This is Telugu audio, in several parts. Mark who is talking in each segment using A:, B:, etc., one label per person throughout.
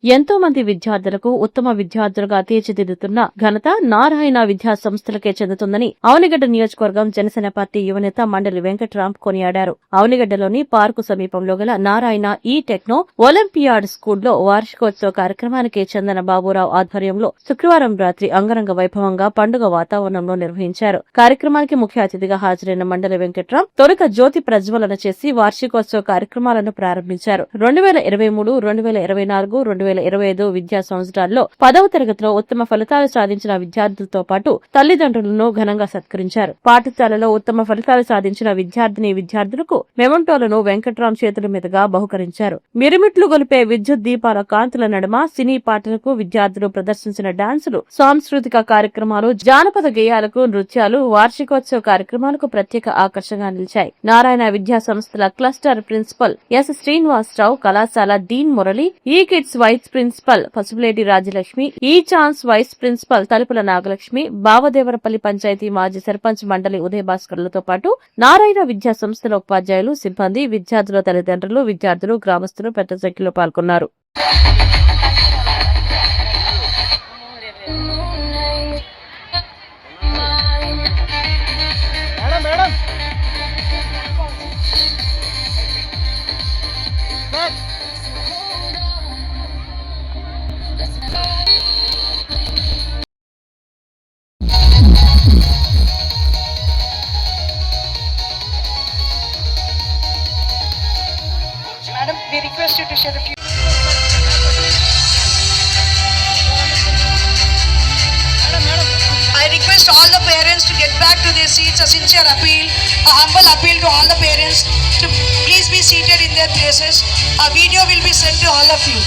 A: ఎంతో మంది విద్యార్థులకు ఉత్తమ విద్యార్థులుగా తీర్చిదిద్దుతున్న ఘనత నారాయణ విద్యా సంస్థలకే చెందుతుందని అవనిగడ్డ నియోజకవర్గం జనసేన పార్టీ యువనేత మండలి వెంకట్రామ్ కొనియాడారు. అవనిగడ్డలోని పార్కు సమీపంలో గల నారాయణ ఈ టెక్నో ఒలింపియాడ్ స్కూల్లో వార్షికోత్సవ కార్యక్రమానికి చందన బాబురావు ఆధ్వర్యంలో శుక్రవారం రాత్రి అంగరంగ వైభవంగా పండుగ వాతావరణంలో నిర్వహించారు. కార్యక్రమానికి ముఖ్య అతిథిగా హాజరైన మండలి వెంకట్రామ్ తొలుత జ్యోతి ప్రజ్వలన చేసి వార్షికోత్సవ కార్యక్రమాలను ప్రారంభించారు. 2023, 2024, 2025 విద్యా సంవత్సరాల్లో 10వ తరగతిలో ఉత్తమ ఫలితాలు సాధించిన విద్యార్థులతో పాటు తల్లిదండ్రులను ఘనంగా సత్కరించారు. పాఠశాలలో ఉత్తమ ఫలితాలు సాధించిన విద్యార్థులకు మెమంటోలను వెంకట్రామ్ చేతుల మీదుగా బహుకరించారు. మిరుమిట్లు గొలిపే విద్యుత్ దీపాల కాంతుల నడుమ సినీ పాటలకు విద్యార్థులు ప్రదర్శించిన డాన్సులు, సాంస్కృతిక కార్యక్రమాలు, జానపద గేయాలకు నృత్యాలు వార్షికోత్సవ కార్యక్రమాలకు ప్రత్యేక ఆకర్షణగా నిలిచాయి. నారాయణ విద్యా సంస్థల క్లస్టర్ ప్రిన్సిపల్ ఎస్ శ్రీనివాసరావు, కళాశాల డీన్ మురళి, ఈ kids vice principal Pasupuleti Rajyalakshmi, ఈ ఛాన్స్ వైస్ ప్రిన్సిపల్ తలుపుల నాగలక్ష్మి, బావదేవరపల్లి పంచాయతీ మాజీ సర్పంచ్ మండలి ఉదయభాస్కర్లతో పాటు నారాయణ విద్యా సంస్థల ఉపాధ్యాయులు, సిబ్బంది, విద్యార్థుల తల్లిదండ్రులు, విద్యార్థులు, గ్రామస్తులు పెద్ద సంఖ్యలో పాల్గొన్నారు.
B: Madam, we request you to share a few. I request all the parents to get back to their seats. A sincere appeal, a humble appeal to all the parents to please be seated in their places. A video will be sent to all of you.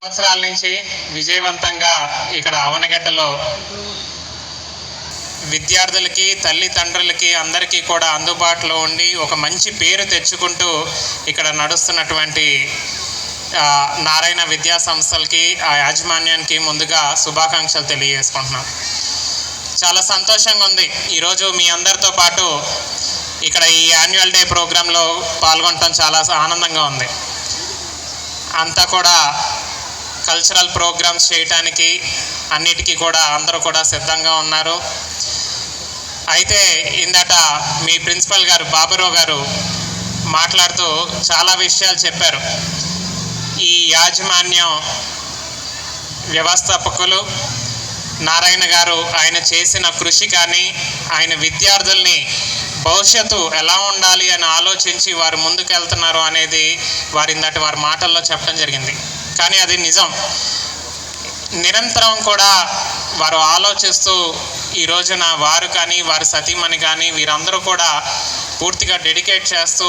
C: సంవత్సరాల నుంచి విజయవంతంగా ఇక్కడ అవనగడ్డలో విద్యార్థులకి, తల్లిదండ్రులకి అందరికీ కూడా అందుబాటులో ఉండి ఒక మంచి పేరు తెచ్చుకుంటూ ఇక్కడ నడుస్తున్నటువంటి నారాయణ విద్యా సంస్థలకి, ఆ యాజమాన్యానికి ముందుగా శుభాకాంక్షలు తెలియజేసుకుంటున్నాం. చాలా సంతోషంగా ఉంది ఈరోజు మీ అందరితో పాటు ఇక్కడ ఈ యాన్యువల్ డే ప్రోగ్రాంలో పాల్గొనటం చాలా ఆనందంగా ఉంది. అంతా కూడా కల్చరల్ ప్రోగ్రామ్స్ చేయటానికి అన్నిటికీ కూడా అందరూ కూడా సిద్ధంగా ఉన్నారు. అయితే ఇందట మీ ప్రిన్సిపల్ గారు బాబురావు గారు మాట్లాడుతూ చాలా విషయాలు చెప్పారు. ఈ యాజమాన్యం వ్యవస్థాపకులు నారాయణ గారు ఆయన చేసిన కృషి కానీ, ఆయన విద్యార్థుల్ని భవిష్యత్తు ఎలా ఉండాలి అని ఆలోచించి వారు ముందుకెళ్తున్నారు అనేది వారి మాటల్లో చెప్పడం జరిగింది. కానీ అది నిజం. నిరంతరం కూడా వారు ఆలోచిస్తూ ఈ రోజున వారు కానీ, వారి సతీమణి కానీ వీరందరూ కూడా పూర్తిగా డెడికేట్ చేస్తూ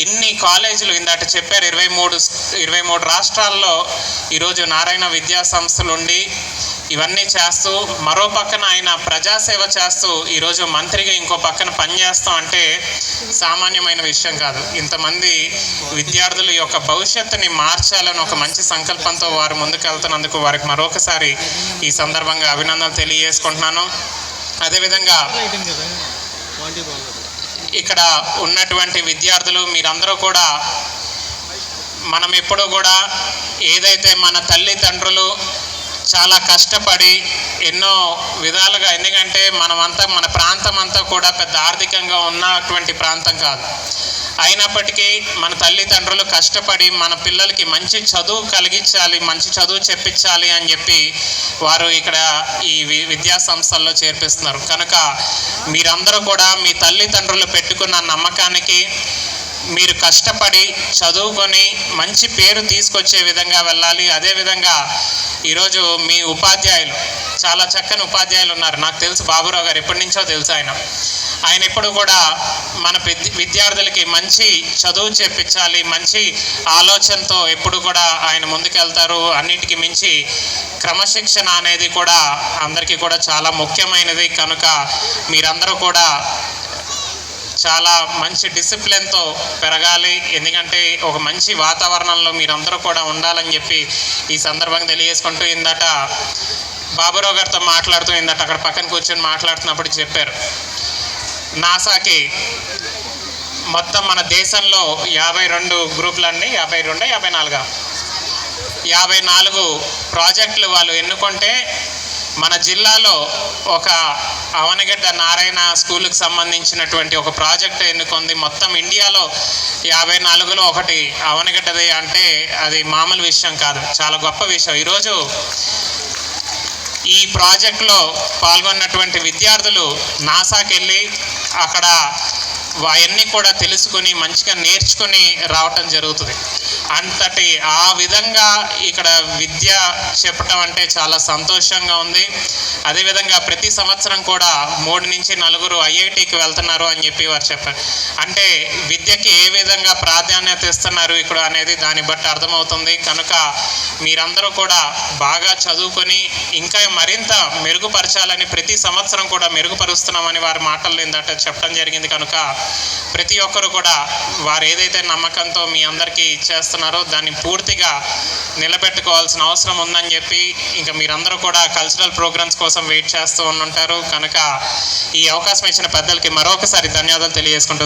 C: ఇన్ని కాలేజీలు ఇందాక చెప్పారు 23 రాష్ట్రాల్లో ఈరోజు నారాయణ విద్యా సంస్థలు ఉండి ఇవన్నీ చేస్తూ, మరో పక్కన ఆయన ప్రజాసేవ చేస్తూ ఈరోజు మంత్రిగా ఇంకో పక్కన పనిచేస్తాం అంటే సామాన్యమైన విషయం కాదు. ఇంతమంది విద్యార్థుల యొక్క భవిష్యత్తుని మార్చాలని ఒక మంచి సంకల్పంతో వారు ముందుకెళ్తున్నందుకు వారికి మరొకసారి ఈ సందర్భంగా అభినందనలు తెలియజేసుకుంటున్నాను. అదేవిధంగా ఇక్కడ ఉన్నటువంటి విద్యార్థులు మీరందరూ కూడా మనం ఎప్పుడూ కూడా ఏదైతే మన తల్లిదండ్రులు చాలా కష్టపడి ఎన్నో విధాలుగా, ఎందుకంటే మన ప్రాంతం అంతా కూడా పెద్ద ఆర్థికంగా ఉన్నటువంటి ప్రాంతం కాదు. అయినప్పటికీ మన తల్లిదండ్రులు కష్టపడి మన పిల్లలకి మంచి చదువు కలిగించాలి, మంచి చదువు చెప్పించాలి అని చెప్పి వారు ఇక్కడ ఈ విద్యా సంస్థల్లో చేర్పిస్తున్నారు. కనుక మీరందరూ కూడా మీ తల్లిదండ్రులు పెట్టుకున్న నమ్మకానికి మీరు కష్టపడి చదువుకొని మంచి పేరు తీసుకొచ్చే విధంగా వెళ్ళాలి. అదేవిధంగా ఈరోజు మీ ఉపాధ్యాయులు చాలా చక్కని ఉపాధ్యాయులు ఉన్నారు. నాకు తెలుసు బాబురావు గారు ఎప్పటి నుంచో తెలుసు. ఆయన ఎప్పుడు కూడా మన విద్యార్థులకి మంచి చదువు చెప్పించాలి, మంచి ఆలోచనతో ఎప్పుడు కూడా ఆయన ముందుకెళ్తారు. అన్నిటికీ మించి క్రమశిక్షణ అనేది కూడా అందరికీ కూడా చాలా ముఖ్యమైనది. కనుక మీరందరూ కూడా చాలా మంచి డిసిప్లిన్తో పెరగాలి. ఎందుకంటే ఒక మంచి వాతావరణంలో మీరందరూ కూడా ఉండాలని చెప్పి ఈ సందర్భంగా తెలియజేసుకుంటూ, ఇందట బాబురావు గారితో మాట్లాడుతూ ఇందట అక్కడ పక్కన కూర్చొని మాట్లాడుతున్నప్పుడు చెప్పారు, నాసాకి మొత్తం మన దేశంలో 52 గ్రూపులన్నీ 54 ప్రాజెక్టులు వాళ్ళు ఎన్నుకుంటే మన జిల్లాలో ఒక అవనగడ్డ నారాయణ స్కూల్కి సంబంధించినటువంటి ఒక ప్రాజెక్ట్ ఎన్నుకుంది. మొత్తం ఇండియాలో 54లో ఒకటి అవనగడ్డది అంటే అది మామూలు విషయం కాదు, చాలా గొప్ప విషయం. ఈరోజు ఈ ప్రాజెక్టులో పాల్గొన్నటువంటి విద్యార్థులు నాసాకి వెళ్ళి అక్కడ అవన్నీ కూడా తెలుసుకుని మంచిగా నేర్చుకుని రావటం జరుగుతుంది. అంతటి ఆ విధంగా ఇక్కడ విద్య చెప్పటం అంటే చాలా సంతోషంగా ఉంది. అదేవిధంగా ప్రతి సంవత్సరం కూడా 3 నుంచి 4 ఐఐటికి వెళ్తున్నారు అని చెప్పి వారు చెప్పారు. అంటే విద్యకి ఏ విధంగా ప్రాధాన్యత ఇస్తున్నారు ఇక్కడ అనేది దాన్ని బట్టి అర్థమవుతుంది. కనుక మీరందరూ కూడా బాగా చదువుకొని ఇంకా మరింత మెరుగుపరచాలని ప్రతి సంవత్సరం కూడా మెరుగుపరుస్తున్నామని వారి మాటల్లో ఏంటంటే చెప్పడం జరిగింది. కనుక ప్రతి ఒక్కరు కూడా వారు ఏదైతే నమ్మకంతో మీ అందరికీ చేస్తున్నారో దాన్ని పూర్తిగా నిలబెట్టుకోవాల్సిన అవసరం ఉందని చెప్పి, ఇంకా మీరందరూ కూడా కల్చరల్ ప్రోగ్రామ్స్ కోసం వెయిట్ చేస్తూ ఉంటారు. కనుక ఈ అవకాశం ఇచ్చిన పెద్దలకి మరొకసారి ధన్యవాదాలు తెలియజేసుకుంటూ